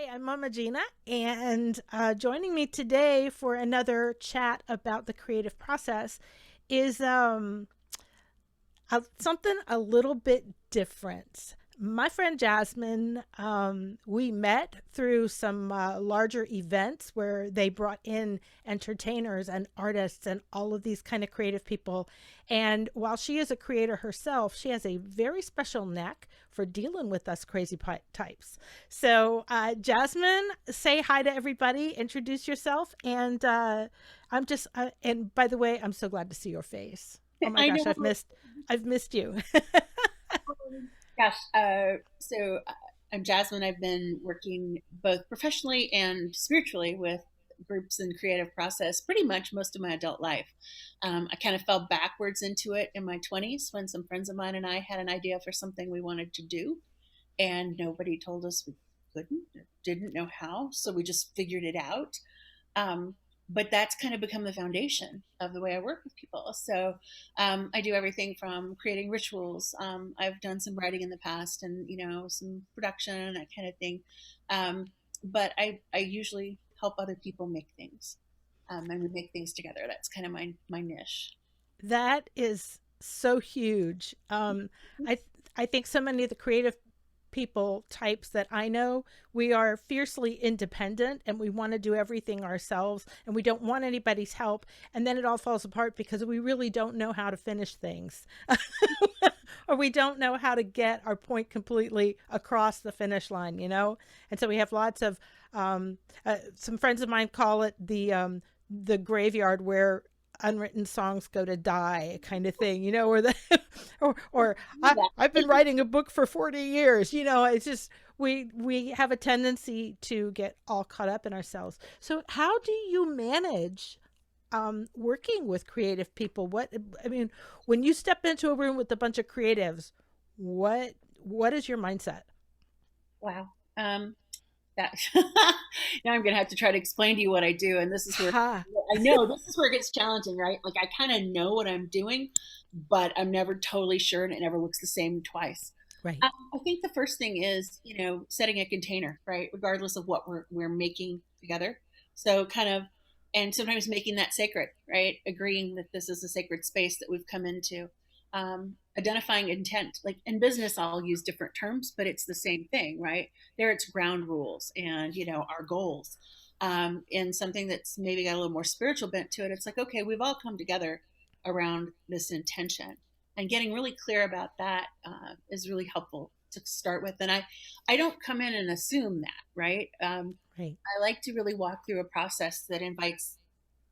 Hi, I'm Mama Gina, and joining me today for another chat about the creative process is something a little bit different. My friend Jasmine, we met through some larger events where they brought in entertainers and artists and all of these kind of creative people. And while she is a creator herself, she has a very special knack for dealing with us crazy types. So, Jasmine, say hi to everybody, introduce yourself, and and by the way, I'm so glad to see your face. Oh my I gosh, know. I've missed you. Gosh, I'm Jasmine. I've been working both professionally and spiritually with groups and creative process pretty much most of my adult life. I kind of fell backwards into it in my 20s when some friends of mine and I had an idea for something we wanted to do, and nobody told us we couldn't or didn't know how. So we just figured it out. Um, but that's kind of become the foundation of the way I work with people. So I do everything from creating rituals. I've done some writing in the past, and some production and that kind of thing. But I usually help other people make things, and we make things together. That's kind of my niche. That is so huge. I think so many of the creative people types that I know, we are fiercely independent and we want to do everything ourselves and we don't want anybody's help. And then it all falls apart because we really don't know how to finish things. Or we don't know how to get our point completely across the finish line, you know? And so we have lots of, some friends of mine call it the graveyard where unwritten songs go to die kind of thing, you know, or the or I've been writing a book for 40 years, you know, it's just we have a tendency to get all caught up in ourselves. So how do you manage working with creative people? What I mean, when you step into a room with a bunch of creatives, what is your mindset? Wow. That now I'm gonna have to try to explain to you what I do, and this is where Ha. I know this is where it gets challenging, right? Like I kind of know what I'm doing, but I'm never totally sure, and it never looks the same twice. Right. I think the first thing is, setting a container, right? Regardless of what we're making together. So kind of, and sometimes making that sacred, right? Agreeing that this is a sacred space that we've come into. Identifying intent, like in business, I'll use different terms, but it's the same thing, right? There, it's ground rules and our goals. And something that's maybe got a little more spiritual bent to it, it's like, okay, we've all come together around this intention, and getting really clear about that is really helpful to start with. And I don't come in and assume that, right? Right. I like to really walk through a process that invites.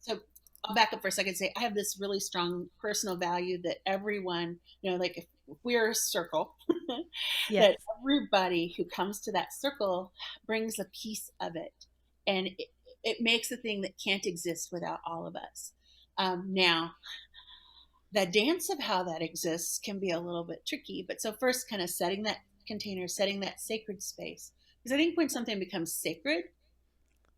So I'll back up for a second and say I have this really strong personal value that everyone, like if we're a circle, that Yes. everybody who comes to that circle brings a piece of it. And it makes a thing that can't exist without all of us. Now, the dance of how that exists can be a little bit tricky. But so, first, kind of setting that container, setting that sacred space. Because I think when something becomes sacred,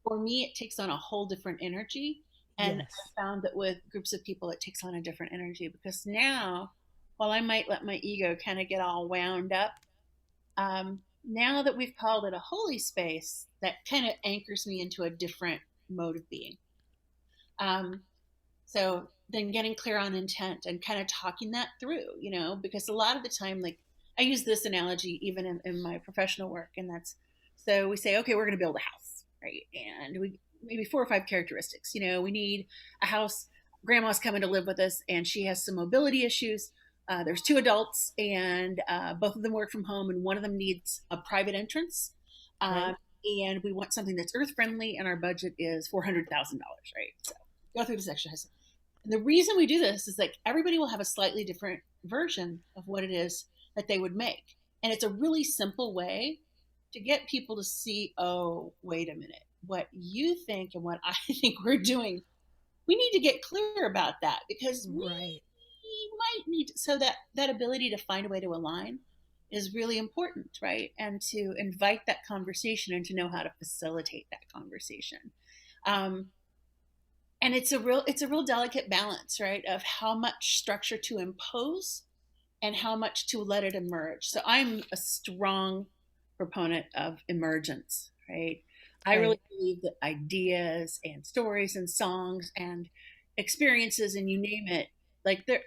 for me, it takes on a whole different energy. And Yes. I found that with groups of people, it takes on a different energy because now, while I might let my ego kind of get all wound up, now that we've called it a holy space, that kind of anchors me into a different mode of being. Um, so then getting clear on intent and kind of talking that through, because a lot of the time, like I use this analogy even in my professional work, and that's so we say, okay, we're going to build a house, right? And we maybe four or five characteristics. We need a house. Grandma's coming to live with us, and she has some mobility issues. There's two adults, and both of them work from home, and one of them needs a private entrance. Right. Um, and we want something that's earth friendly, and our budget is $400,000, right? So go through this exercise. And the reason we do this is like everybody will have a slightly different version of what it is that they would make. And it's a really simple way to get people to see, oh, wait a minute, what you think and what I think we're doing. We need to get clear about that because we Right. might need so that ability to find a way to align is really important, right? And to invite that conversation and to know how to facilitate that conversation. Um, and it's a real delicate balance, right, of how much structure to impose and how much to let it emerge. So I'm a strong proponent of emergence, right? I really Right. believe that ideas and stories and songs and experiences and you name it, like that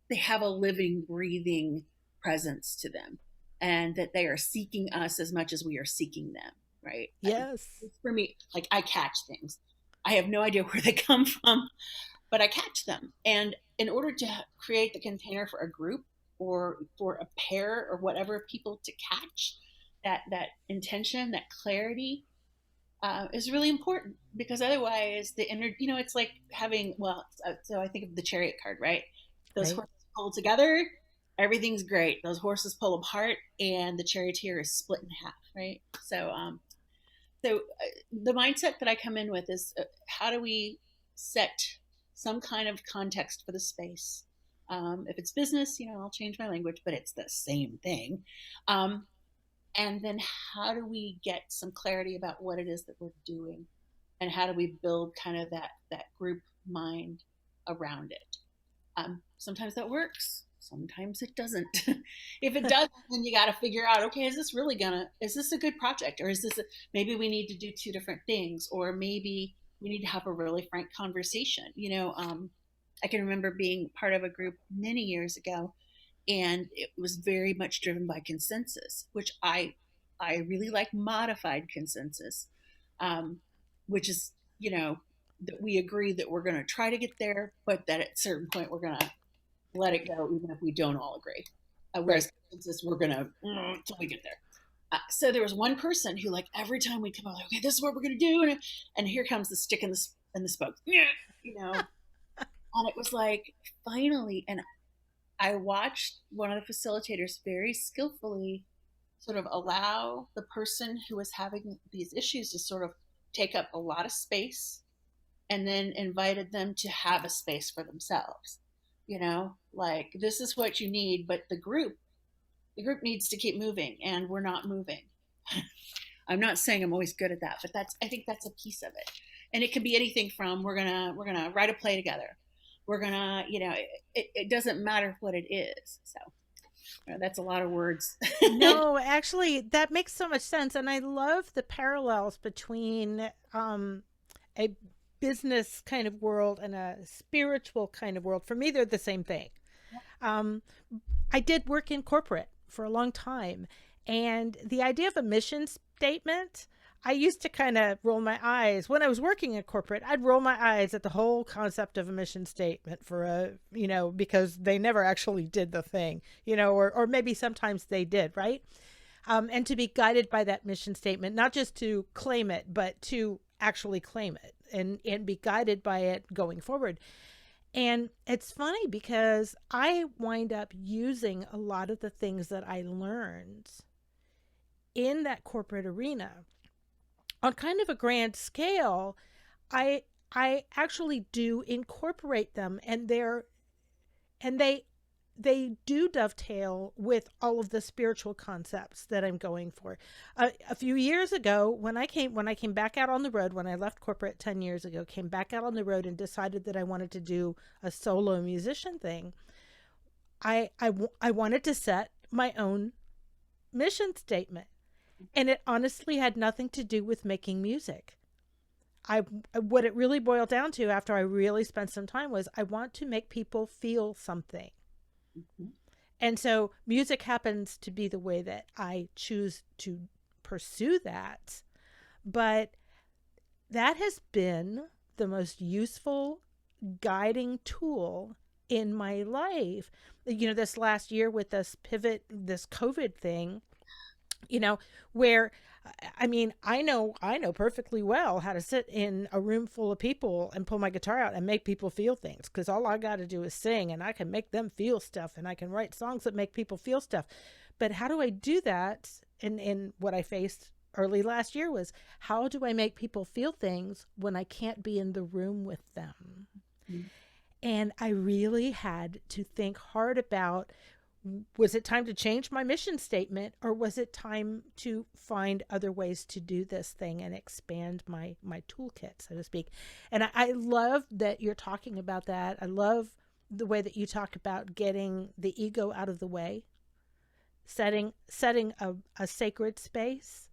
they have a living, breathing presence to them, and that they are seeking us as much as we are seeking them, right? Yes. For me, like I catch things. I have no idea where they come from, but I catch them. And in order to create the container for a group or for a pair or whatever of people to catch that intention, that clarity, is really important, because otherwise the inner, it's like having, well, so I think of the chariot card, right? Those Right. horses pull together, everything's great. Those horses pull apart, and the charioteer is split in half, right? So the mindset that I come in with is, how do we set some kind of context for the space? If it's business, I'll change my language, but it's the same thing. Um, and then how do we get some clarity about what it is that we're doing, and how do we build kind of that group mind around it? Sometimes that works, sometimes it doesn't. If it does, then you got to figure out, okay, is this a good project, or maybe we need to do two different things, or maybe we need to have a really frank conversation. I can remember being part of a group many years ago, and it was very much driven by consensus, which I really like modified consensus, um, which is, that we agree that we're going to try to get there, but that at a certain point we're going to let it go, even if we don't all agree. Right. Whereas consensus, we're going to until we get there. So there was one person who, like, every time we come out, like, okay, this is what we're going to do, and here comes the stick and the spoke, you know, and it was like, finally, and I watched one of the facilitators very skillfully sort of allow the person who was having these issues to sort of take up a lot of space, and then invited them to have a space for themselves. Like, this is what you need, but the group needs to keep moving, and we're not moving. I'm not saying I'm always good at that, but I think that's a piece of it. And it can be anything from, we're gonna write a play together. We're gonna, it doesn't matter what it is. So that's a lot of words. No, actually, that makes so much sense. And I love the parallels between a business kind of world and a spiritual kind of world. For me, they're the same thing. Um, I did work in corporate for a long time. And the idea of a mission statement, I used to kind of roll my eyes. When I was working in corporate, I'd roll my eyes at the whole concept of a mission statement for because they never actually did the thing, or maybe sometimes they did, right? And to be guided by that mission statement, not just to claim it, but to actually claim it and be guided by it going forward. And it's funny because I wind up using a lot of the things that I learned in that corporate arena on kind of a grand scale. I actually do incorporate them, and they do dovetail with all of the spiritual concepts that I'm going for. A few years ago, when I came back out on the road, when I left corporate 10 years ago, came back out on the road and decided that I wanted to do a solo musician thing, I wanted to set my own mission statement. And it honestly had nothing to do with making music. I What it really boiled down to after I really spent some time was, I want to make people feel something. And so music happens to be the way that I choose to pursue that. But that has been the most useful guiding tool in my life. This last year with this pivot, this COVID thing, you know, where I know perfectly well how to sit in a room full of people and pull my guitar out and make people feel things, because all I got to do is sing and I can make them feel stuff, and I can write songs that make people feel stuff. But how do I do that? And what I faced early last year was, how do I make people feel things when I can't be in the room with them? And I really had to think hard about, was it time to change my mission statement, or was it time to find other ways to do this thing and expand my toolkit, so to speak? And I love that you're talking about that. I love the way that you talk about getting the ego out of the way, setting a sacred space.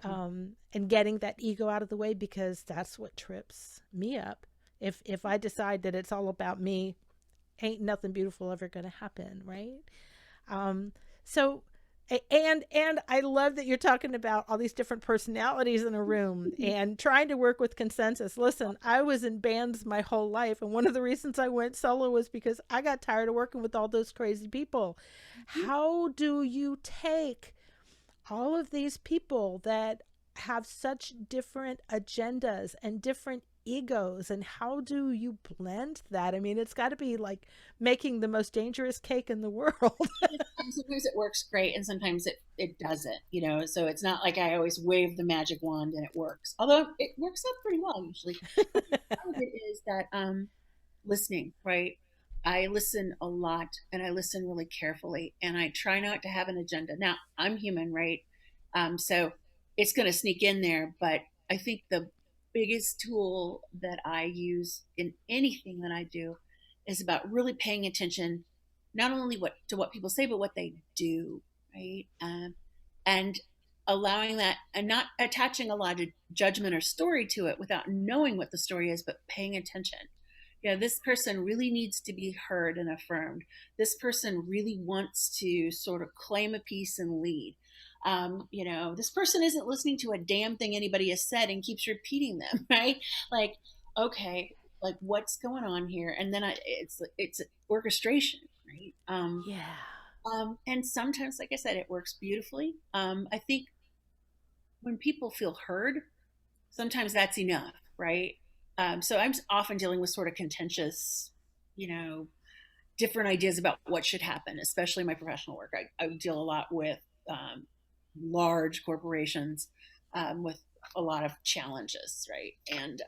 and getting that ego out of the way, because that's what trips me up. If I decide that it's all about me, ain't nothing beautiful ever going to happen, right? Um, so and I love that you're talking about all these different personalities in a room and trying to work with consensus. Listen, I was in bands my whole life, and one of the reasons I went solo was because I got tired of working with all those crazy people. How do you take all of these people that have such different agendas and different egos, and how do you blend that? I mean, it's got to be like making the most dangerous cake in the world. And sometimes it works great and sometimes it doesn't, so it's not like I always wave the magic wand and it works, although it works out pretty well usually. Part of it is that listening, right? I listen a lot and I listen really carefully and I try not to have an agenda. Now, I'm human, right? So it's going to sneak in there, but I think the biggest tool that I use in anything that I do is about really paying attention, not only what people say, but what they do, right? And allowing that and not attaching a lot of judgment or story to it without knowing what the story is, but paying attention. Yeah, this person really needs to be heard and affirmed. This person really wants to sort of claim a piece and lead. This person isn't listening to a damn thing anybody has said and keeps repeating them, right? Like, okay, like what's going on here? And then it's orchestration, right? Yeah. And sometimes, like I said, it works beautifully. I think when people feel heard, sometimes that's enough, right? So I'm often dealing with sort of contentious, you know, different ideas about what should happen, especially in my professional work. I deal a lot with large corporations with a lot of challenges, right? And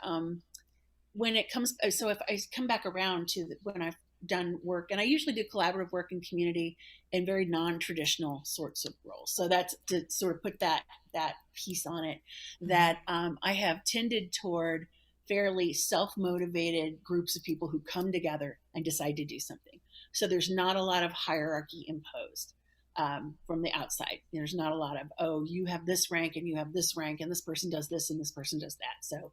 when it comes, so if I come back around to when I've done work, and I usually do collaborative work in community in very non-traditional sorts of roles. So that's to sort of put that piece on it, that I have tended toward fairly self-motivated groups of people who come together and decide to do something. So there's not a lot of hierarchy imposed from the outside. There's not a lot of, oh, you have this rank and you have this rank and this person does this and this person does that. So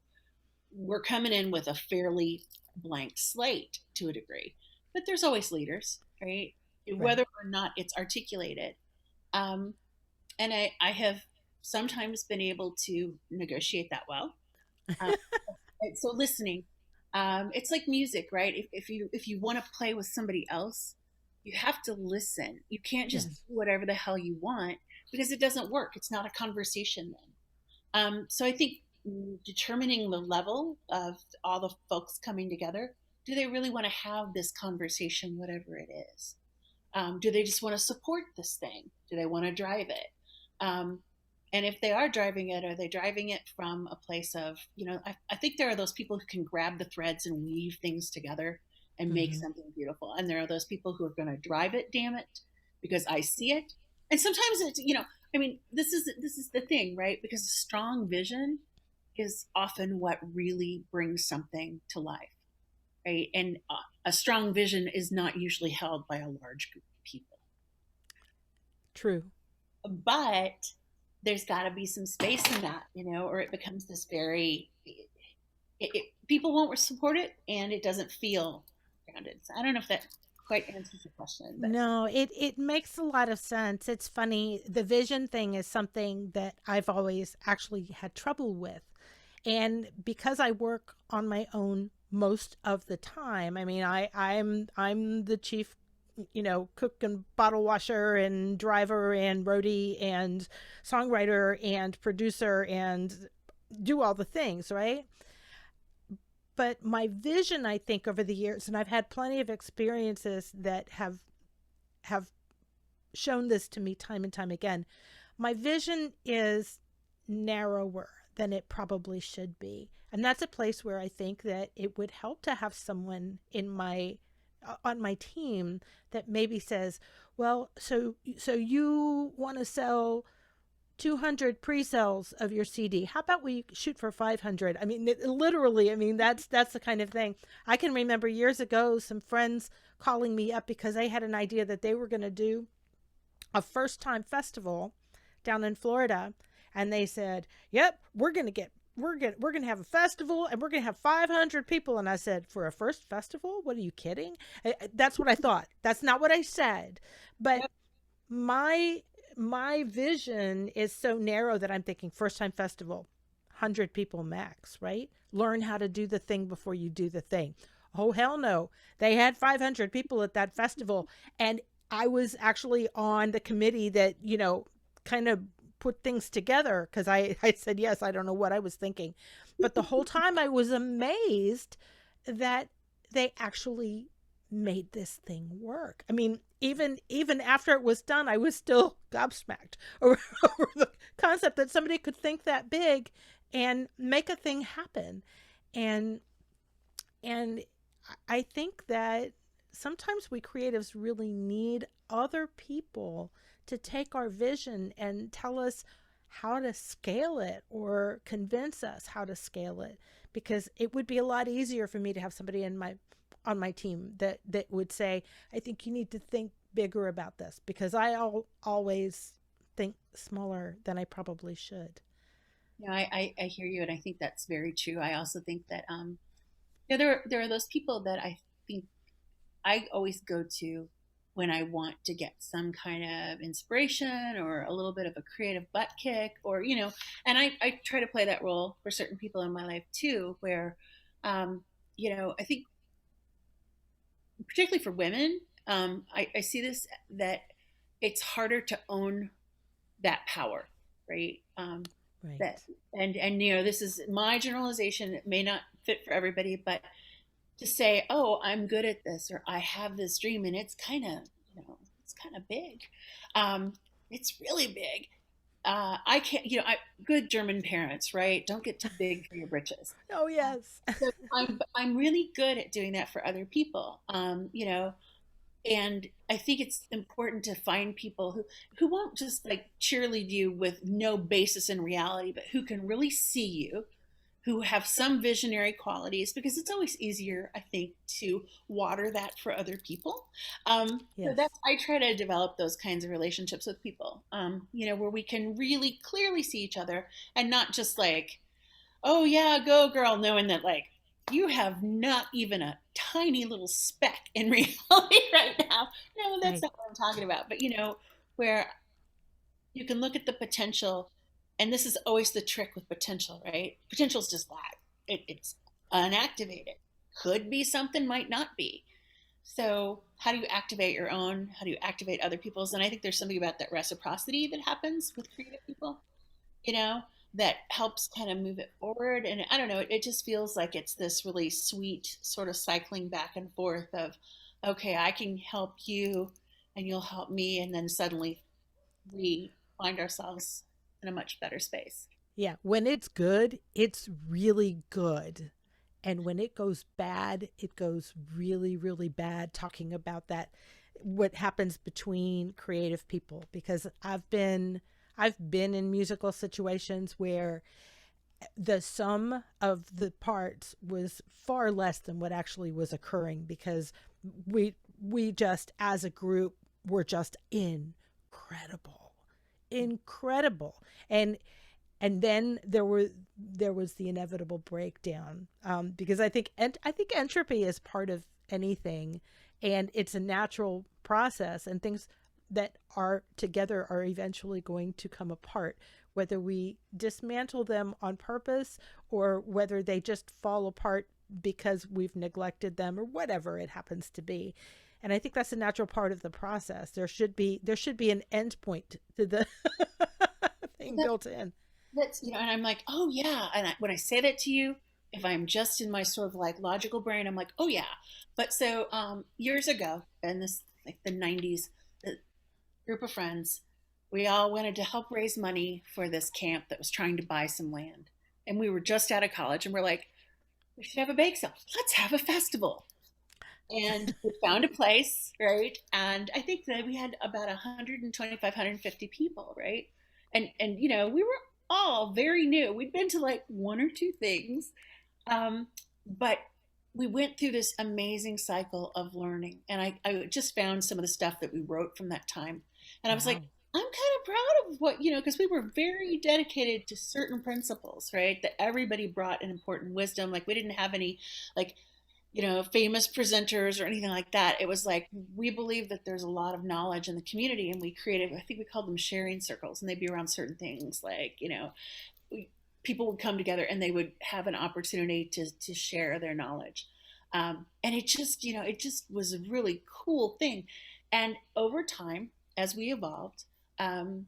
we're coming in with a fairly blank slate to a degree, but there's always leaders, right? Right. Whether or not it's articulated. And I have sometimes been able to negotiate that well. Um, so listening, it's like music, right? If you want to play with somebody else, you have to listen. You can't just Yes. do whatever the hell you want because it doesn't work. It's not a conversation then. So I think determining the level of all the folks coming together, do they really want to have this conversation, whatever it is? Do they just want to support this thing? Do they want to drive it? Um, and if they are driving it, are they driving it from a place of, I think there are those people who can grab the threads and weave things together and make Mm-hmm. something beautiful. And there are those people who are going to drive it, damn it, because I see it. And sometimes it's, I mean, this is the thing, right? Because a strong vision is often what really brings something to life, right? And a strong vision is not usually held by a large group of people, True. but there's got to be some space in that, or it becomes this very people won't support it and it doesn't feel grounded. So I don't know if that quite answers your question, but No, it makes a lot of sense. It's funny. The vision thing is something that I've always actually had trouble with. And because I work on my own most of the time, I mean, I'm the chief, cook and bottle washer and driver and roadie and songwriter and producer and do all the things, right? But my vision, I think, over the years, and I've had plenty of experiences that have shown this to me time and time again. My vision is narrower than it probably should be. And that's a place where I think that it would help to have someone in my on my team that maybe says, "Well, so you want to sell 200 pre-sales of your CD. How about we shoot for 500?" I mean, literally, I mean, that's the kind of thing. I can remember years ago some friends calling me up because they had an idea that they were going to do a first time festival down in Florida, and they said, "Yep, we're gonna have a festival and we're gonna have 500 people." And I said, "For a first festival? What are you kidding?" That's what I thought. That's not what I said, but Yep. my my vision is so narrow that I'm thinking first time festival, 100 people max, right? Learn how to do the thing before you do the thing. Oh hell no. They had 500 people at that festival, and I was actually on the committee that, kind of put things together because I said yes, I don't know what I was thinking. But the whole time I was amazed that they actually made this thing work. I mean, even after it was done, I was still gobsmacked over, over the concept that somebody could think that big and make a thing happen. And and I think that sometimes we creatives really need other people to take our vision and tell us how to scale it or convince us how to scale it, because it would be a lot easier for me to have somebody in my on my team that would say, I think you need to think bigger about this, because always think smaller than I probably should. Yeah, I hear you, and I think that's very true. I also think that there are those people that I think I always go to when I want to get some kind of inspiration or a little bit of a creative butt kick, or and I try to play that role for certain people in my life too, where um, I think particularly for women, I see this that it's harder to own that power, right? That Right. and this is my generalization. It may not fit for everybody, but to say, "Oh, I'm good at this," or "I have this dream," and it's kind of, it's kind of big. Um, it's really big. I can't, good German parents, right? Don't get too big for your britches. Oh yes. So I'm really good at doing that for other people. And I think it's important to find people who won't just like cheerlead you with no basis in reality, but who can really see you, who have some visionary qualities, because it's always easier, I think, to water that for other people. So Yes. that's I try to develop those kinds of relationships with people, where we can really clearly see each other and not just like, oh yeah, go girl, knowing that like you have not even a tiny little speck in reality right now. No, that's Right. not what I'm talking about. But where you can look at the potential, and this is always the trick with potential, right? Potential is just that. It's unactivated. Could be something, might not be. So how do you activate your own? How do you activate other people's? And I think there's something about that reciprocity that happens with creative people, you know, that helps kind of move it forward. And I don't know, it just feels like it's this really sweet sort of cycling back and forth of, okay, I can help you and you'll help me. And then suddenly we find ourselves in a much better space. Yeah, when it's good, it's really good. And when it goes bad, it goes really, really bad. Talking about that, what happens between creative people, because I've been in musical situations where the sum of the parts was far less than what actually was occurring, because we we just as a group were just incredible, incredible. And then there was the inevitable breakdown, because I think entropy is part of anything, and it's a natural process, and things that are together are eventually going to come apart, whether we dismantle them on purpose or whether they just fall apart because we've neglected them or whatever it happens to be. And I think that's a natural part of the process. There should be an end point to the thing That, built in. that's, and I'm like, oh yeah. And when I say that to you, if I'm just in my sort of like logical brain, I'm like, oh yeah. But so years ago, in this like the 90s, a group of friends, we all wanted to help raise money for this camp that was trying to buy some land. And we were just out of college and we're like, we should have a bake sale. Let's have a festival. And we found a place, right? And I think that we had about 125, 150 people, right? And we were all very new. We'd been to like one or two things, but we went through this amazing cycle of learning. And I just found some of the stuff that we wrote from that time, and I was like, Wow. I'm kind of proud of what, because we were very dedicated to certain principles, right? That everybody brought an important wisdom. Like we didn't have any like, famous presenters or anything like that. It was like we believe that there's a lot of knowledge in the community, and we created, I think we called them sharing circles, and they'd be around certain things like, we, people would come together and they would have an opportunity to share their knowledge. And it just was a really cool thing. And over time, as we evolved, um,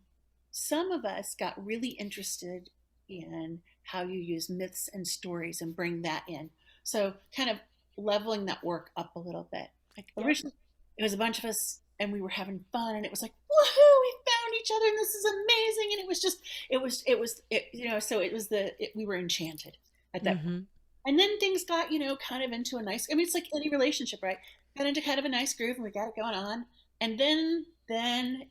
some of us got really interested in how you use myths and stories and bring that in. So, kind of leveling that work up a little bit. Like Yep. originally, it was a bunch of us and we were having fun, and it was like, woohoo, we found each other and this is amazing. And so it was we were enchanted at that point. Mm-hmm. And then things got, kind of into a nice, I mean, it's like any relationship, right? Got into kind of a nice groove and we got it going on. And then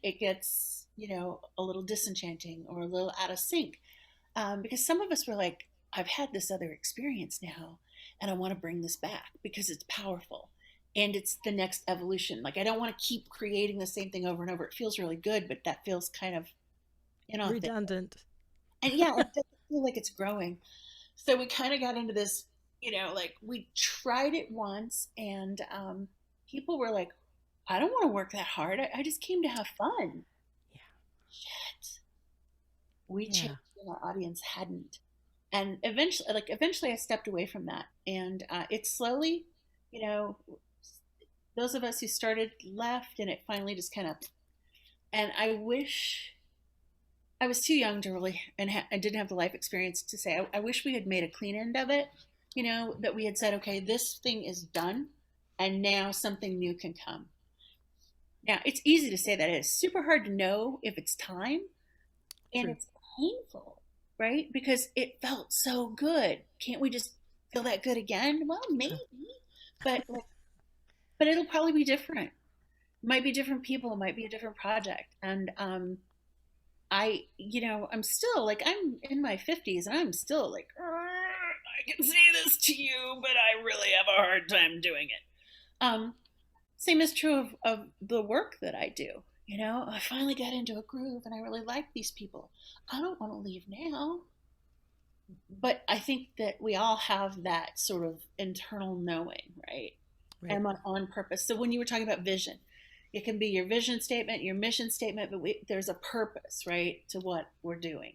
it gets, a little disenchanting or a little out of sync. Because some of us were like, I've had this other experience now and I want to bring this back because it's powerful and it's the next evolution. Like, I don't want to keep creating the same thing over and over. It feels really good, but that feels kind of inauthentic. Redundant. And yeah, it doesn't feel like it's growing. So we kind of got into this, like we tried it once, and people were like, I don't want to work that hard. I just came to have fun. Yeah. Shit. We Yeah. changed and our audience hadn't. And eventually I stepped away from that. And it slowly, you know, those of us who started left, and it finally just kind of, and I wish I was too young to really, and didn't have the life experience to say, I wish we had made a clean end of it, that we had said, okay, this thing is done, and now something new can come. Now, it's easy to say that. It's super hard to know if it's time, and True. it's painful, right? Because it felt so good. Can't we just feel that good again? Well, maybe, but but it'll probably be different. Might be different people, might be a different project. And I'm still like, I'm in my 50s and I'm still like, I can say this to you, but I really have a hard time doing it. Same is true of the work that I do. I finally got into a groove and I really like these people. I don't want to leave now. But I think that we all have that sort of internal knowing, right? Right. And on purpose. So when you were talking about vision, it can be your vision statement, your mission statement, but there's a purpose, right, to what we're doing.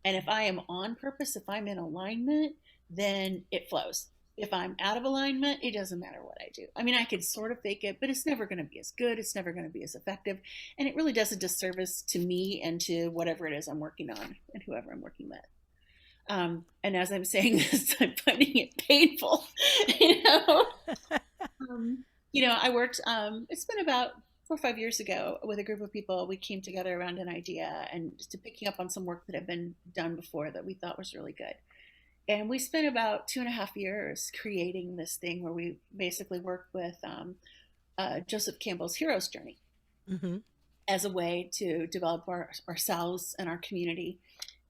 And if I am on purpose, if I'm in alignment, then it flows. If I'm out of alignment, it doesn't matter what I do. I mean, I could sort of fake it, but it's never going to be as good. It's never going to be as effective. And it really does a disservice to me and to whatever it is I'm working on and whoever I'm working with. And as I'm saying this, I'm finding it painful. you know, I worked. It's been about 4 or 5 years ago with a group of people. We came together around an idea and just to picking up on some work that had been done before that we thought was really good. And we spent about 2.5 years creating this thing where we basically worked with Joseph Campbell's hero's journey Mm-hmm. as a way to develop ourselves and our community.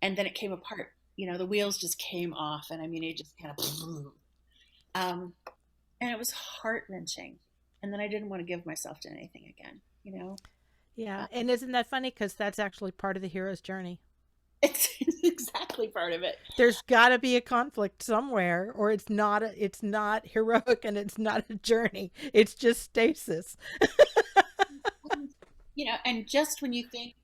And then it came apart. The wheels just came off, and I mean, it just kind of, um, and it was heart wrenching. And then I didn't want to give myself to anything again. Yeah. Uh, And isn't that funny? Because that's actually part of the hero's journey. it's exactly part of it. There's got to be a conflict somewhere, or it's not heroic and it's not a journey. It's just stasis. And just when you think,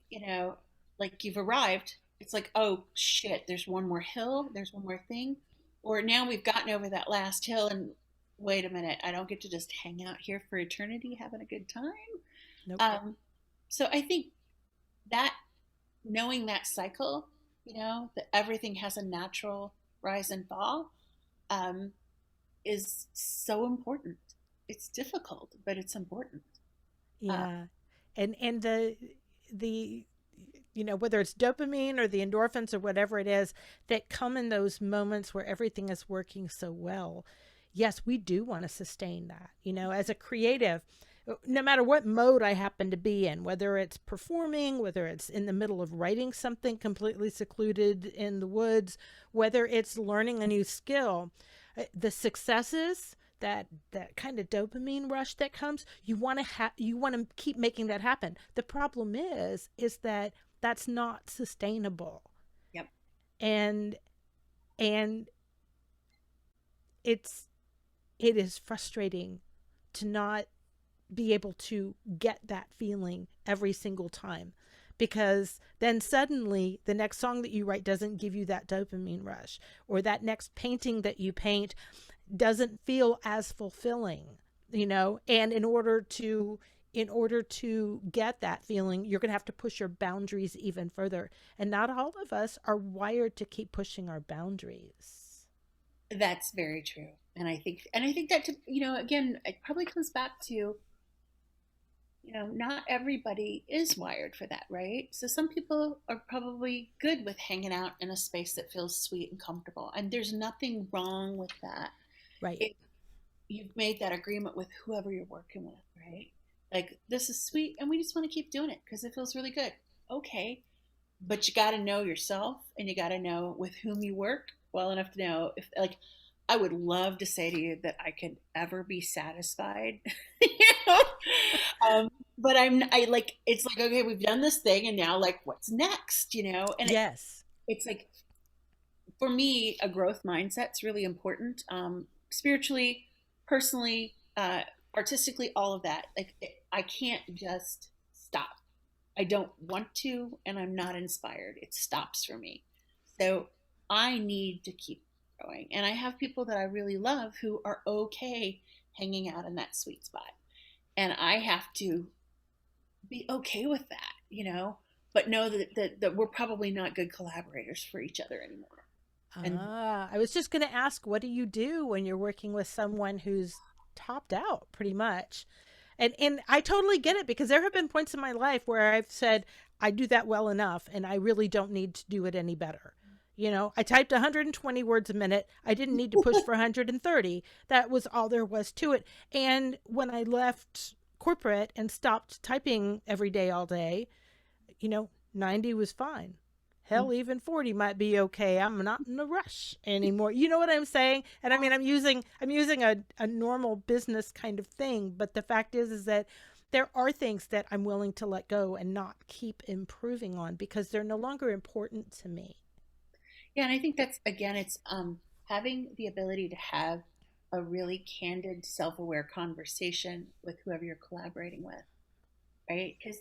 like you've arrived, it's like, oh shit, there's one more hill, there's one more thing. Or now we've gotten over that last hill, and wait a minute, I don't get to just hang out here for eternity having a good time. Nope. So I think that knowing that cycle, that everything has a natural rise and fall, um, is so important. It's difficult, but it's important. Uh, Yeah. And the whether it's dopamine or the endorphins or whatever it is that come in those moments where everything is working so well. Yes, we do want to sustain that. As a creative, no matter what mode I happen to be in, whether it's performing, whether it's in the middle of writing something completely secluded in the woods, whether it's learning a new skill, the successes, that kind of dopamine rush that comes, you want to keep making that happen. The problem is that that's not sustainable. Yep. And and it's it is frustrating to not be able to get that feeling every single time, because then suddenly the next song that you write doesn't give you that dopamine rush, or that next painting that you paint doesn't feel as fulfilling, and in order to get that feeling, you're going to have to push your boundaries even further, and not all of us are wired to keep pushing our boundaries. That's very true. And I think that, again, it probably comes back to, not everybody is wired for that, right? So some people are probably good with hanging out in a space that feels sweet and comfortable. And there's nothing wrong with that. Right. If you've made that agreement with whoever you're working with, right? Like, this is sweet and we just want to keep doing it because it feels really good. Okay. But you got to know yourself, and you got to know with whom you work well enough to know if, like, I would love to say to you that I could ever be satisfied, you know? But I like, it's like, okay, we've done this thing, and now, like, what's next, And Yes. it's like, for me, a growth mindset's really important, spiritually, personally, artistically, all of that. Like, I can't just stop. I don't want to, and I'm not inspired. It stops for me. So I need to keep growing. And I have people that I really love who are okay hanging out in that sweet spot. And I have to be okay with that, but know that we're probably not good collaborators for each other anymore. And I was just going to ask, what do you do when you're working with someone who's topped out pretty much? And I totally get it, because there have been points in my life where I've said I do that well enough and I really don't need to do it any better. I typed 120 words a minute. I didn't need to push for 130. That was all there was to it. And when I left corporate and stopped typing every day all day, 90 was fine. Hell, even 40 might be okay. I'm not in a rush anymore. You know what I'm saying? And I mean, I'm using a normal business kind of thing, but the fact is that there are things that I'm willing to let go and not keep improving on because they're no longer important to me. yeah, and I think that's, again, it's having the ability to have a really candid, self-aware conversation with whoever you're collaborating with, right? Because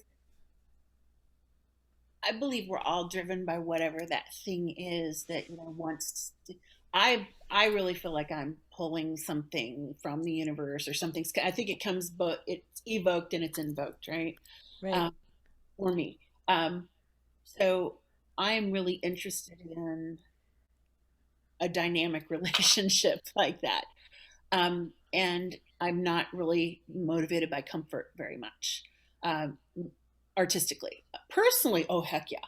I believe we're all driven by whatever that thing is that, wants to, I really feel like I'm pulling something from the universe or something. I think it comes, but it's evoked and it's invoked, right? Right. Um, for me. So I'm really interested in a dynamic relationship like that. And I'm not really motivated by comfort very much, um, artistically. Personally, oh heck yeah,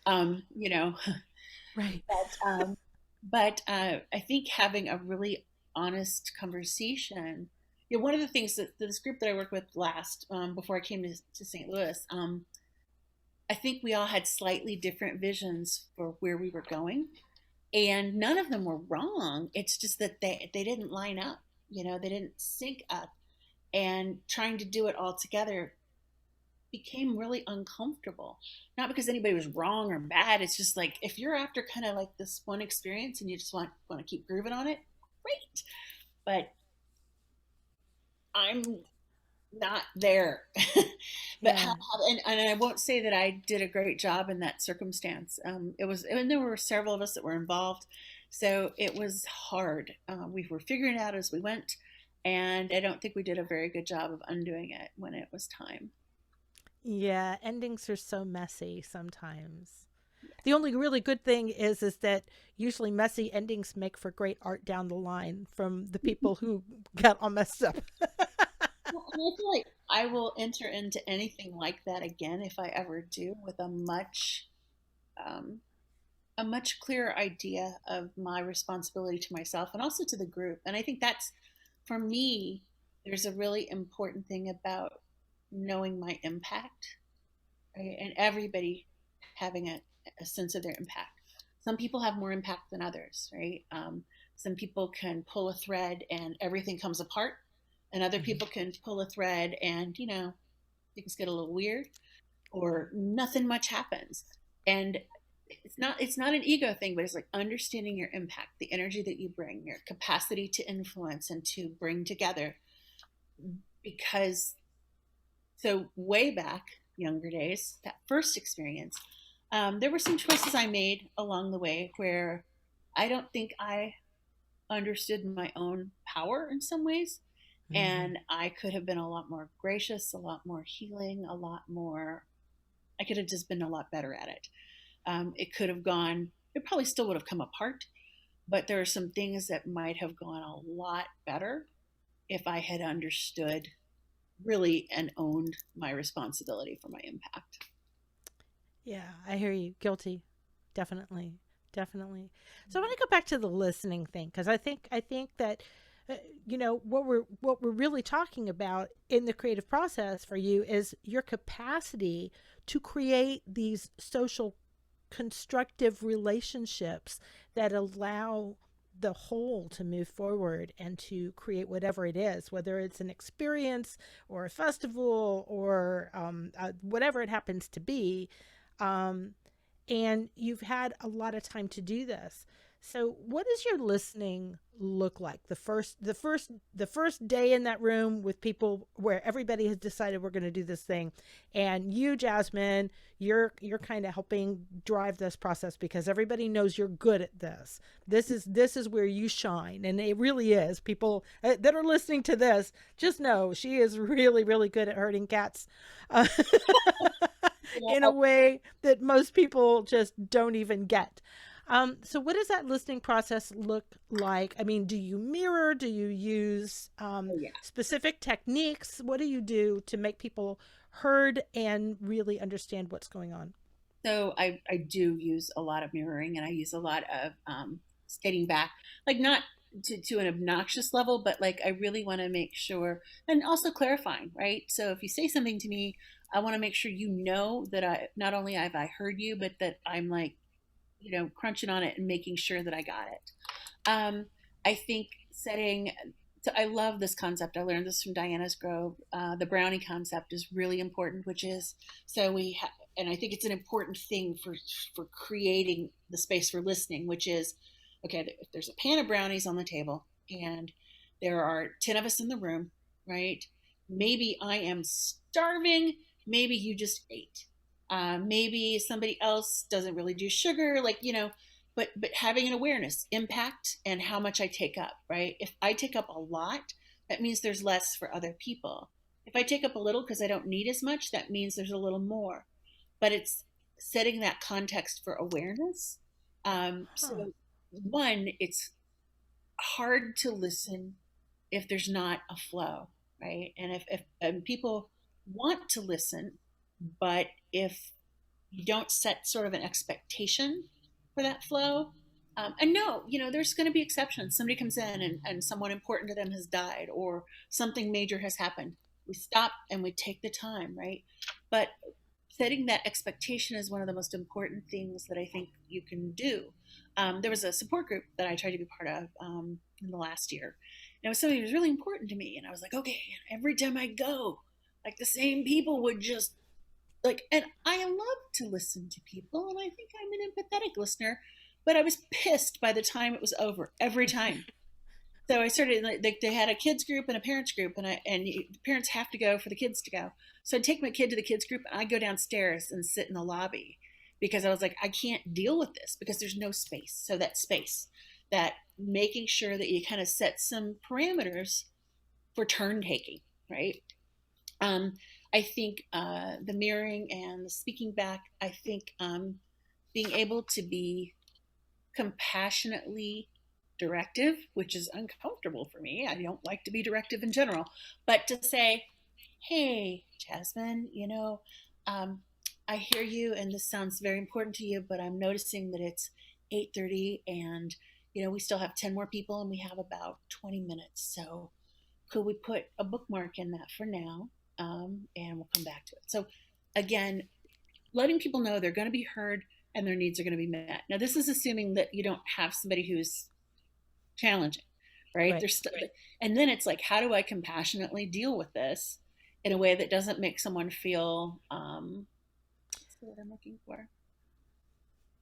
um, you know. Right. But I think having a really honest conversation. One of the things that this group that I worked with last, before I came to St. Louis, I think we all had slightly different visions for where we were going, and none of them were wrong. It's just that they didn't line up. They didn't sync up, and trying to do it all together became really uncomfortable. Not because anybody was wrong or bad. It's just like, if you're after kind of like this one experience and you just want to keep grooving on it, great. But I'm not there. But Yeah. and I won't say that I did a great job in that circumstance. It was, and there were several of us that were involved, so it was hard. We were figuring it out as we went, and I don't think we did a very good job of undoing it when it was time. Yeah, endings are so messy sometimes. The only really good thing is that usually messy endings make for great art down the line from the people who got all messed up. Well, and I feel like I will enter into anything like that again if I ever do, with um, a much clearer idea of my responsibility to myself and also to the group. And I think that's, for me, there's a really important thing about knowing my impact, right? And everybody having a sense of their impact. Some people have more impact than others, right? Some people can pull a thread and everything comes apart, and other Mhm. people can pull a thread and, things get a little weird or nothing much happens. And it's not an ego thing, but it's like understanding your impact, the energy that you bring, your capacity to influence and to bring together. Because so way back, younger days, that first experience, there were some choices I made along the way where I don't think I understood my own power in some ways. Mhm. And I could have been a lot more gracious, a lot more healing, a lot more, I could have just been a lot better at it. It could have gone, it probably still would have come apart, but there are some things that might have gone a lot better if I had understood really and owned my responsibility for my impact. Yeah, I hear you. Guilty. Definitely. Definitely. So I want to go back to the listening thing because I think that uh, what we're really talking about in the creative process for you is your capacity to create these social constructive relationships that allow the whole to move forward and to create whatever it is, whether it's an experience or a festival or whatever it happens to be. Um, and you've had a lot of time to do this. So, what does your listening look like? The first day in that room with people where everybody has decided we're going to do this thing, and you, Jasmine, you're kind of helping drive this process because everybody knows you're good at this. This is where you shine, and it really is. People that are listening to this just know she is really really good at herding cats. Uh, in a Yeah. way that most people just don't even get. So, what does that listening process look like? I mean, do you mirror? Do you use Oh, yeah. specific techniques? What do you do to make people heard and really understand what's going on? So I do use a lot of mirroring and I use a lot of skating back, like not to an obnoxious level, but like I really want to make sure and also clarifying, right? So if you say something to me, I want to make sure you know that I not only have I heard you, but that I'm like, crunching on it and making sure that I got it. I think setting, so I love this concept. I learned this from Diana's Grove. The Brownie Concept is really important, which is so and I think it's an important thing for creating the space for listening, which is okay. If there's a pan of brownies on the table and there are 10 of us in the room, right? Maybe I am starving. Maybe you just ate. Maybe somebody else doesn't really do sugar, like but having an awareness impact and how much I take up, right? If I take up a lot, that means there's less for other people. If I take up a little because I don't need as much, that means there's a little more. But it's setting that context for awareness. So Huh. one, it's hard to listen if there's not a flow, right? And if people want to listen, but if you don't set sort of an expectation for that flow. And no, there's going to be exceptions. Somebody comes in and someone important to them has died or something major has happened. We stop and we take the time, right? But setting that expectation is one of the most important things that I think you can do. There was a support group that I tried to be part of in the last year. And it was something that was really important to me. And I was like, okay, every time I go, like the same people would just like, and I love to listen to people and I think I'm an empathetic listener, but I was pissed by the time it was over every time. So I started like they had a kids group and a parents group, and the parents have to go for the kids to go. So I'd take my kid to the kids group and I go downstairs and sit in the lobby because I was like, I can't deal with this because there's no space. So that space, that making sure that you kind of set some parameters for turn taking, right? Um, I think the mirroring and the speaking back, I think being able to be compassionately directive, which is uncomfortable for me. I don't like to be directive in general, but to say, hey, Jasmine, um, I hear you and this sounds very important to you, but I'm noticing that it's 8:30 and we still have 10 more people and we have about 20 minutes. So could we put a bookmark in that for now? And we'll come back to it. So again, letting people know they're going to be heard and their needs are going to be met. Now, this is assuming that you don't have somebody who's challenging, right? Right. And then it's like, how do I compassionately deal with this in a way that doesn't make someone feel, what's the word I'm looking for?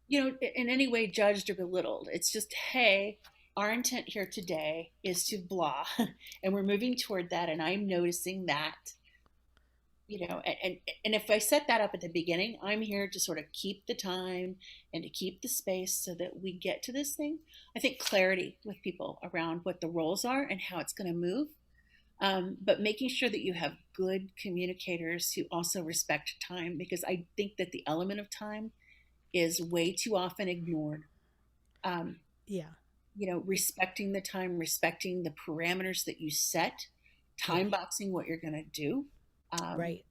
In any way judged or belittled. It's just, hey, our intent here today is to blah, and we're moving toward that, and I'm noticing that, and if I set that up at the beginning, I'm here to sort of keep the time and to keep the space so that we get to this thing. I think clarity with people around what the roles are and how it's going to move, but making sure that you have good communicators who also respect time, because I think that the element of time is way too often ignored. Um, Yeah. Respecting the time, respecting the parameters that you set, Yeah. time boxing what you're going to do. Um, Right.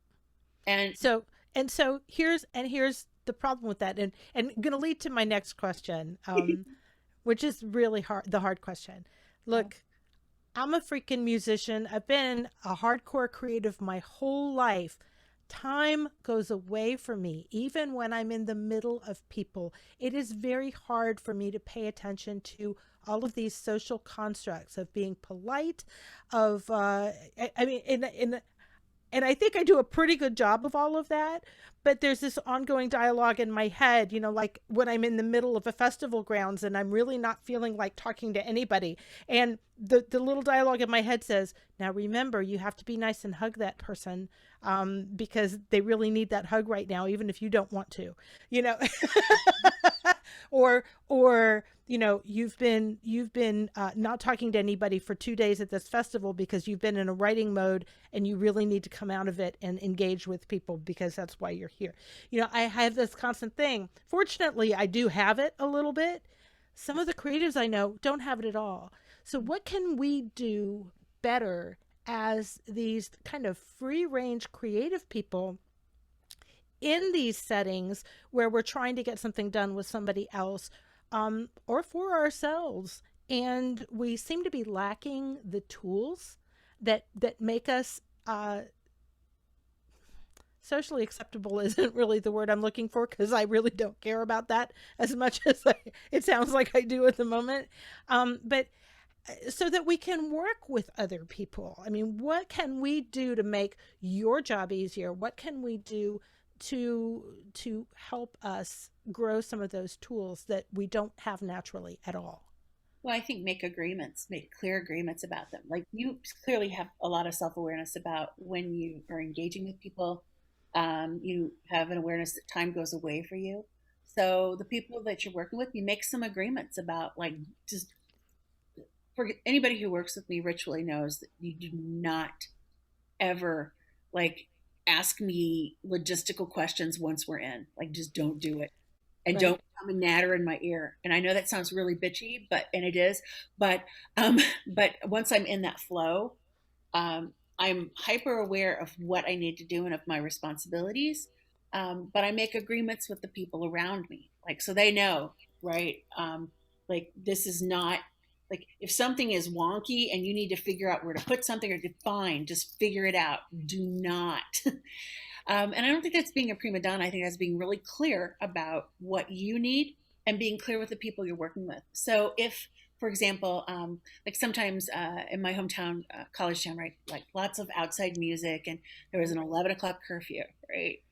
and So here's the problem with that, and going to lead to my next question, which is really the hard question. Look, I'm a freaking musician. I've been a hardcore creative my whole life. Time goes away from me, even when I'm in the middle of people. It is very hard for me to pay attention to all of these social constructs of being polite, of I mean, and I think I do a pretty good job of all of that. But there's this ongoing dialogue in my head, like when I'm in the middle of a festival grounds and I'm really not feeling like talking to anybody. And the little dialogue in my head says, now remember, you have to be nice and hug that person, because they really need that hug right now, even if you don't want to, you know. or you've been not talking to anybody for 2 days at this festival because you've been in a writing mode, and you really need to come out of it and engage with people because that's why you're here. I have this constant thing. Fortunately, I do have it a little bit. Some of the creatives I know don't have it at all. So what can we do better as these kind of free range creative people in these settings where we're trying to get something done with somebody else, or for ourselves, and we seem to be lacking the tools that make us socially acceptable isn't really the word I'm looking for, because I really don't care about that as much as it sounds like I do at the moment. But so that we can work with other people. I mean, what can we do to make your job easier? What can we do to help us grow some of those tools that we don't have naturally at all? Well, I think make clear agreements about them. Like, you clearly have a lot of self awareness about when you are engaging with people. You have an awareness that time goes away for you. So the people that you're working with, you make some agreements about, like, just for anybody who works with me ritually knows that you do not ever, like, ask me logistical questions once we're in. Like, just don't do it, and Right. don't come and natter in my ear. And I know that sounds really bitchy, and it is. But but once I'm in that flow, I'm hyper aware of what I need to do and of my responsibilities. But I make agreements with the people around me, like, so they know, right? Like, this is not, like, if something is wonky and you need to figure out where to put something or define, just figure it out. Do not. And I don't think that's being a prima donna. I think that's being really clear about what you need and being clear with the people you're working with. So if, for example, like sometimes in my hometown, college town, right, like lots of outside music, and there was an 11 o'clock curfew, right?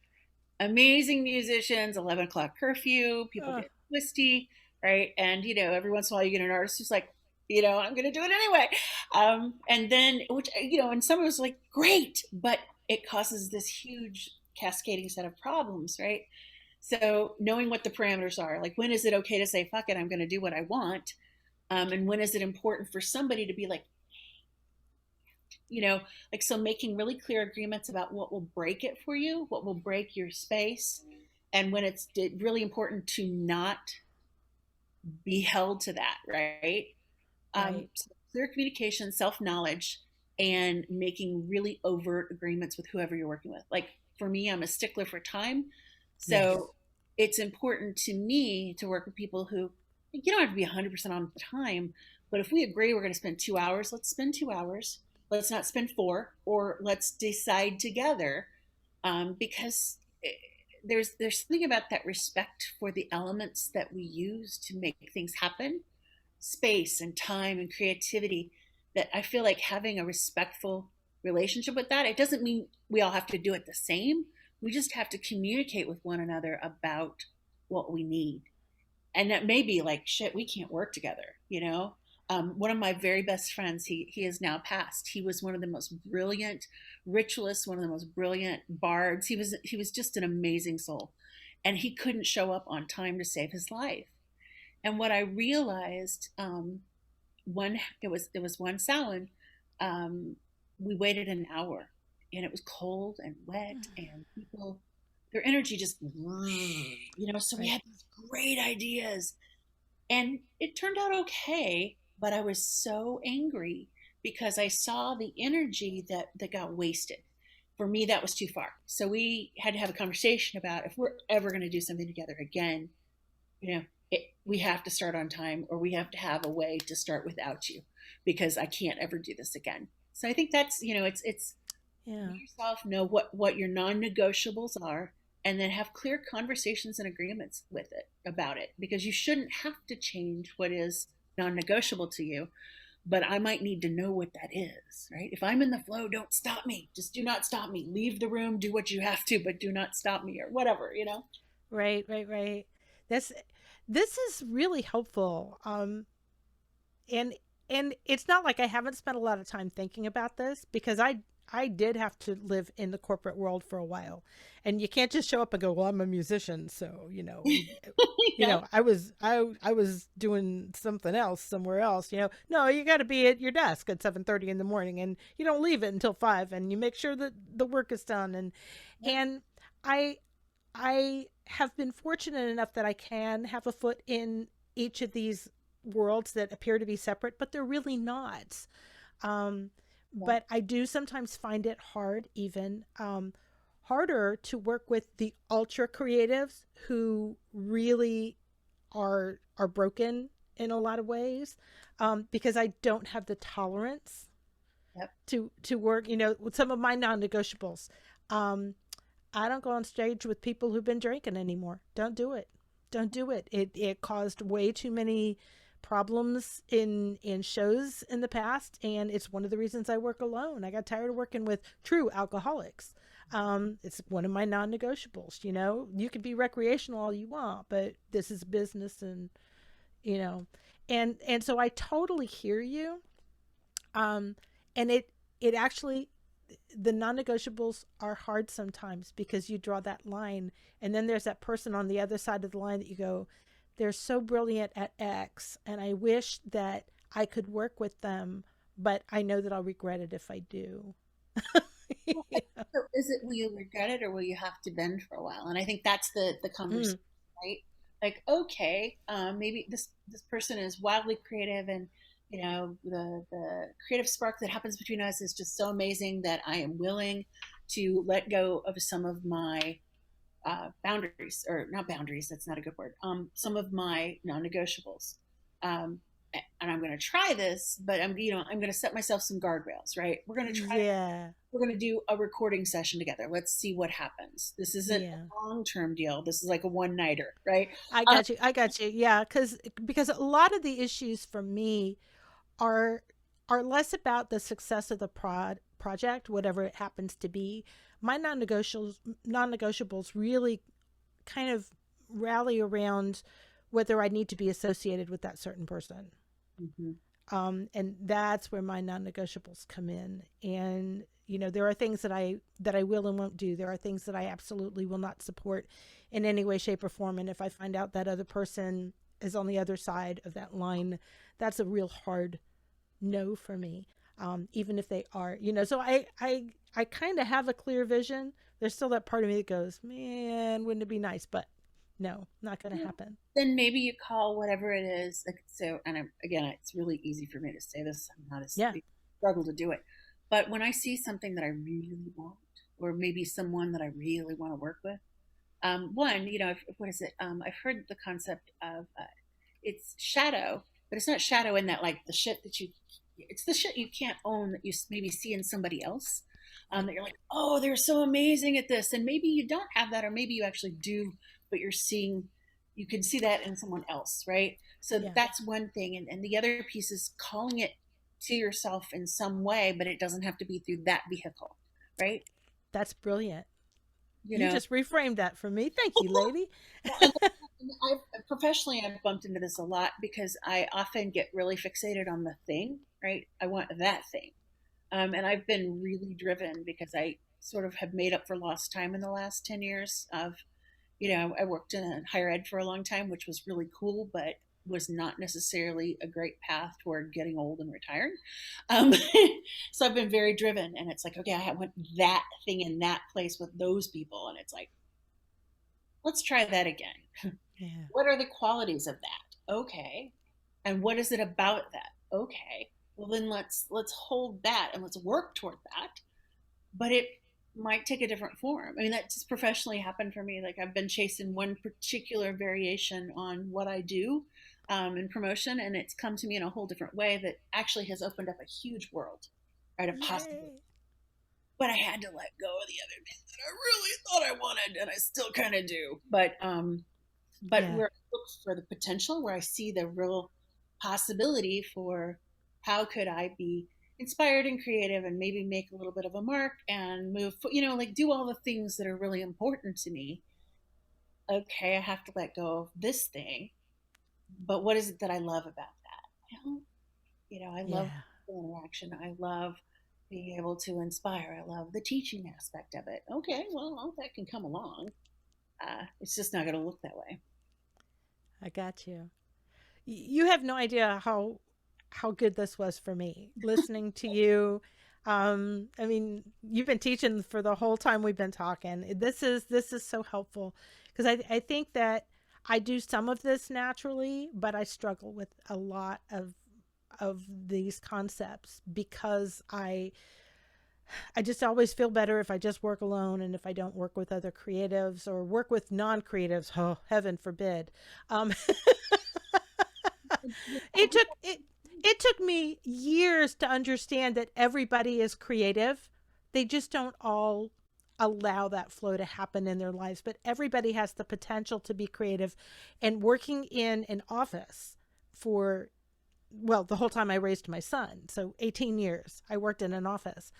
Amazing musicians, 11 o'clock curfew, people Uh, get twisty, right? And, every once in a while you get an artist who's like, I'm going to do it anyway. And then, which, and someone was like, great, but it causes this huge cascading set of problems, right? So knowing what the parameters are, like, when is it okay to say, fuck it, I'm going to do what I want? And when is it important for somebody to be like, you know, like, so making really clear agreements about what will break it for you, what will break your space, and when it's really important to not be held to that, right? right. So clear communication, self knowledge, and making really overt agreements with whoever you're working with. Like, for me, I'm a stickler for time. Yes. So it's important to me to work with people who, you don't have to be 100% on the time, but if we agree we're going to spend 2 hours, let's spend 2 hours. Let's not spend four, or let's decide together. Because there's something about that respect for the elements that we use to make things happen. space and time and creativity, that I feel like having a respectful relationship with that, it doesn't mean we all have to do it the same. We just have to communicate with one another about what we need. And that may be like, shit, we can't work together, you know? One of my very best friends, he is now passed. He was one of the most brilliant ritualists, one of the most brilliant bards. He was just an amazing soul, and he couldn't show up on time to save his life. And what I realized, one it was one Samhain, um, we waited an hour, and it was cold and wet, and people, their energy just, so we Right. had these great ideas, and it turned out okay, but I was so angry because I saw the energy that got wasted. For me, that was too far. So we had to have a conversation about, if we're ever going to do something together again, you know, we have to start on time, or we have to have a way to start without you, because I can't ever do this again. So I think that's, it's Yeah. know yourself, know what your non-negotiables are, and then have clear conversations and agreements with it about it, because you shouldn't have to change what is non-negotiable to you, but I might need to know what that is, right? If I'm in the flow, don't stop me. Just do not stop me. Leave the room, do what you have to, but do not stop me, or whatever. Right, right, right. This this is really helpful. And it's not like I haven't spent a lot of time thinking about this, because I did have to live in the corporate world for a while. And you can't just show up and go, "Well, I'm a musician, so, Yeah. I was doing something else somewhere else, No, you got to be at your desk at 7:30 in the morning, and you don't leave it until 5, and you make sure that the work is done. And I I have been fortunate enough that I can have a foot in each of these worlds that appear to be separate, but they're really not. Um, Yeah. but I do sometimes find it hard, even harder to work with the ultra creatives who really are broken in a lot of ways, because I don't have the tolerance Yep. to work. With some of my non-negotiables. Um, I don't go on stage with people who've been drinking anymore. Don't do it. Don't do it. It caused way too many problems in shows in the past, and it's one of the reasons I work alone. I got tired of working with true alcoholics. It's one of my non-negotiables. You can be recreational all you want, but this is business, and you know, and so I totally hear you. Um, and it actually, the non-negotiables are hard sometimes, because you draw that line, and then there's that person on the other side of the line that you go, they're so brilliant at X, and I wish that I could work with them, but I know that I'll regret it if I do. So is it, will you regret it, or will you have to bend for a while? And I think that's the conversation, Mm, right? Like, okay, maybe this person is wildly creative, and the creative spark that happens between us is just so amazing that I am willing to let go of some of my boundaries, or not boundaries, that's not a good word, some of my non-negotiables, um, and I'm going to try this, but I'm going to set myself some guardrails, right? yeah, We're going to do a recording session together. Let's see what happens. This isn't yeah. a long-term deal. This is like a one-nighter, right? I uh, got you. I got you. Yeah, because a lot of the issues for me are are less about the success of the project, whatever it happens to be. My non-negotiables really kind of rally around whether I need to be associated with that certain person. mhm. And that's where my non-negotiables come in. And there are things that I will and won't do. There are things that I absolutely will not support in any way, shape, or form. And if I find out that other person is on the other side of that line, that's a real hard no for me. Even if they are, so I kind of have a clear vision. There's still that part of me that goes, man, wouldn't it be nice? But no, not going to Yeah. happen. Then maybe you call whatever it is. Like, so, and again, it's really easy for me to say this. I'm not as Yeah. I struggle to do it, but when I see something that I really want, or maybe someone that I really want to work with, one, what is it? I've heard the concept of, it's shadow, but it's not shadow in that, like, the shit that you, it's the shit you can't own that you maybe see in somebody else. Right. That you're like, oh, they're so amazing at this, and maybe you don't have that, or maybe you actually do, but you're seeing you can see that in someone else, right? So Yeah. that's one thing. And the other piece is calling it to yourself in some way, but it doesn't have to be through that vehicle, right? That's brilliant. You You know, just reframed that for me. Thank you, lady. well, and I've professionally I've bumped into this a lot because I often get really fixated on the thing, right? I want that thing. And I've been really driven because I sort of have made up for lost time in the last 10 years of, I worked in higher ed for a long time, which was really cool, but was not necessarily a great path toward getting old and retiring. Um, so I've been very driven, and it's like, okay, I want that thing in that place with those people. And it's like, let's try that again. Yeah. What are the qualities of that? Okay. And what is it about that? Okay. Well, then let's hold that and let's work toward that, but it might take a different form. I mean, that just professionally happened for me. Like, I've been chasing one particular variation on what I do in promotion, and it's come to me in a whole different way that actually has opened up a huge world, right, of possibility. Yay. But I had to let go of the other things that I really thought I wanted, and I still kind of do. But Yeah. where I look for the potential, where I see the real possibility for how could I be inspired and creative and maybe make a little bit of a mark and move, like do all the things that are really important to me. Okay, I have to let go of this thing, but what is it that I love about that? I love Yeah. interaction. I love being able to inspire. I love the teaching aspect of it. Okay, well, all that can come along. It's just not going to look that way. I got you. You have no idea how good this was for me listening to you. I mean, you've been teaching for the whole time we've been talking. This is so helpful because I think that I do some of this naturally, but I struggle with a lot of these concepts because I just always feel better if I just work alone and if I don't work with other creatives or work with non-creatives. Oh, heaven forbid. Um, it took it took me years to understand that everybody is creative. They just don't all allow that flow to happen in their lives, but everybody has the potential to be creative. And working in an office for, well, the whole time I raised my son, so 18 years, I worked in an office.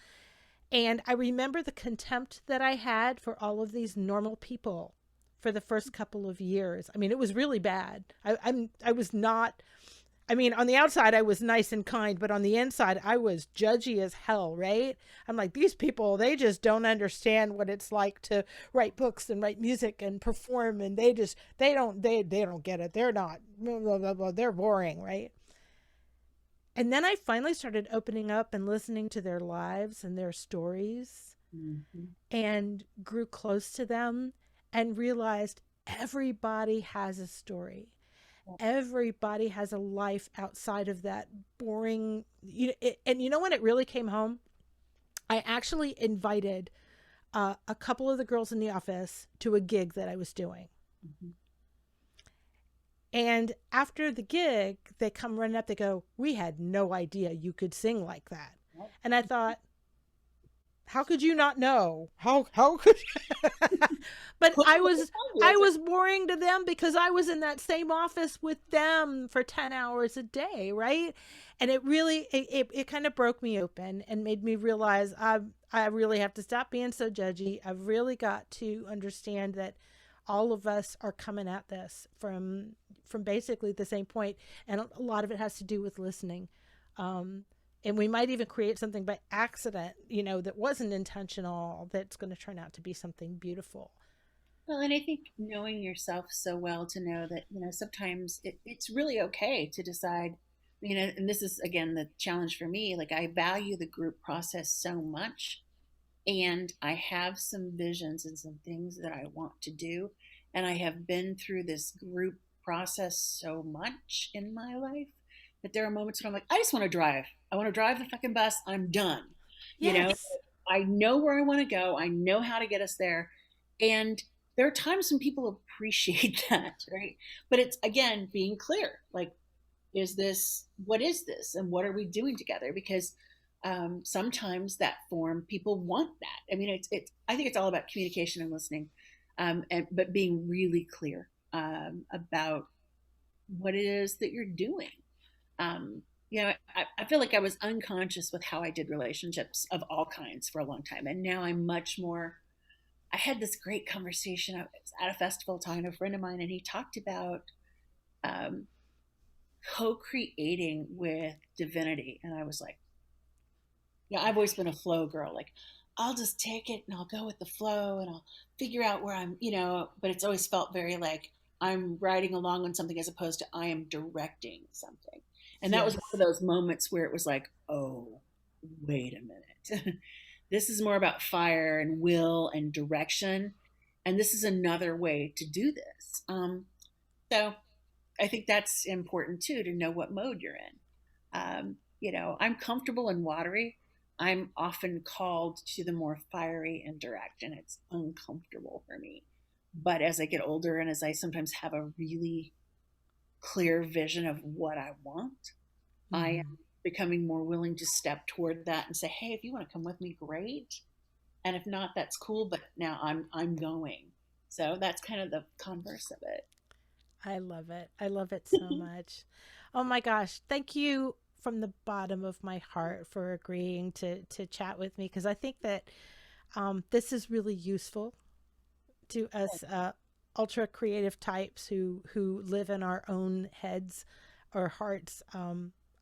And I remember the contempt that I had for all of these normal people for the first couple of years. I mean, it was really bad. I was not. I mean, on the outside, I was nice and kind, but on the inside, I was judgy as hell, right? I'm like, these people, they just don't understand what it's like to write books and write music and perform. And they don't get it. They're not, blah, blah, blah, blah, they're boring, right? And then I finally started opening up and listening to their lives and their stories Mm-hmm. and grew close to them and realized everybody has a story. Everybody has a life outside of that boring, and you know when it really came home? I actually invited a couple of the girls in the office to a gig that I was doing. Mm-hmm. And after the gig, they come running up, they go, "We had no idea you could sing like that." And I thought, how could you not know? How could you? But I was boring to them because I was in that same office with them for 10 hours a day, right? And it really it kind of broke me open and made me realize I really have to stop being so judgy. I've really got to understand that all of us are coming at this from basically the same point, and a lot of it has to do with listening. Um, and we might even create something by accident, that wasn't intentional, that's going to turn out to be something beautiful. Well, and I think knowing yourself so well to know that, sometimes it's really okay to decide, and this is again the challenge for me. Like, I value the group process so much, and I have some visions and some things that I want to do. And I have been through this group process so much in my life that there are moments when I'm like, I just want to drive. I want to drive the fucking bus. I'm done. You know, Yes. I know where I want to go. I know how to get us there. And there are times when people appreciate that, right? But it's again being clear. Like, what is this, and what are we doing together? Because sometimes that form, people want that. I mean, I think it's all about communication and listening, but being really clear. about what it is that you're doing. Um, I feel like I was unconscious with how I did relationships of all kinds for a long time. And now I'm much more. I had this great conversation. I was at a festival talking to a friend of mine, and he talked about um, co creating with divinity. And I was like, yeah, I've always been a flow girl. Like, I'll just take it and I'll go with the flow and I'll figure out where but it's always felt very like I'm riding along on something as opposed to I am directing something. And that was one of Yes. those moments where it was like, oh, wait a minute. This is more about fire and will and direction. And this is another way to do this. So I think that's important too, to know what mode you're in. I'm comfortable and watery. I'm often called to the more fiery and direct, and it's uncomfortable for me. But as I get older and as I sometimes have a really clear vision of what I want, I am Mm-hmm. becoming more willing to step toward that and say, "Hey, if you want to come with me, great. And if not, that's cool. But now I'm going." So that's kind of the converse of it. I love it. I love it so much. Oh my gosh. Thank you from the bottom of my heart for agreeing to chat with me, because I think that this is really useful to us ultra creative types who live in our own heads or hearts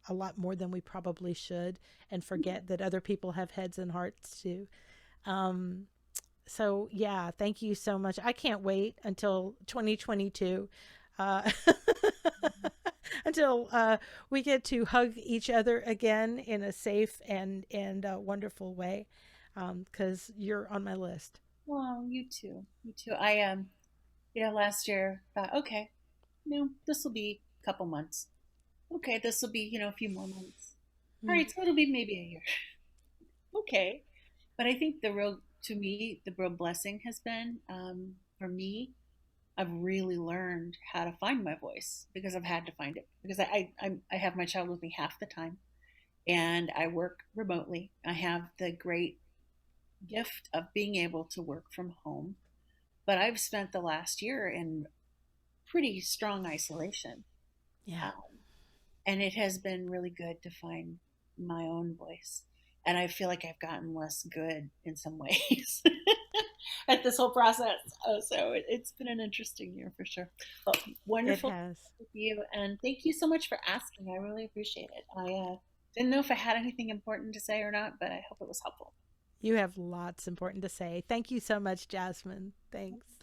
a lot more than we probably should, and forget that other people have heads and hearts too. Um, so yeah, thank you so much. I can't wait until 2022, uh, until we get to hug each other again in a safe and wonderful way, because you're on my list. Well, you too. You too. Last year thought, okay, this will be a couple months. Okay, this will be, a few more months. All Mm, right, so it'll be maybe a year. Okay. But I think to me, the real blessing has been, for me, I've really learned how to find my voice because I've had to find it because I have my child with me half the time and I work remotely. I have the great gift of being able to work from home, but I've spent the last year in pretty strong isolation. yeah, Um, and it has been really good to find my own voice. And I feel like I've gotten less good in some ways at this whole process. So it's been an interesting year for sure. But it wonderful to has. talk with you, and thank you so much for asking. I really appreciate it. I didn't know if I had anything important to say or not, but I hope it was helpful. You have lots important to say. Thank you so much, Jasmine. Thanks.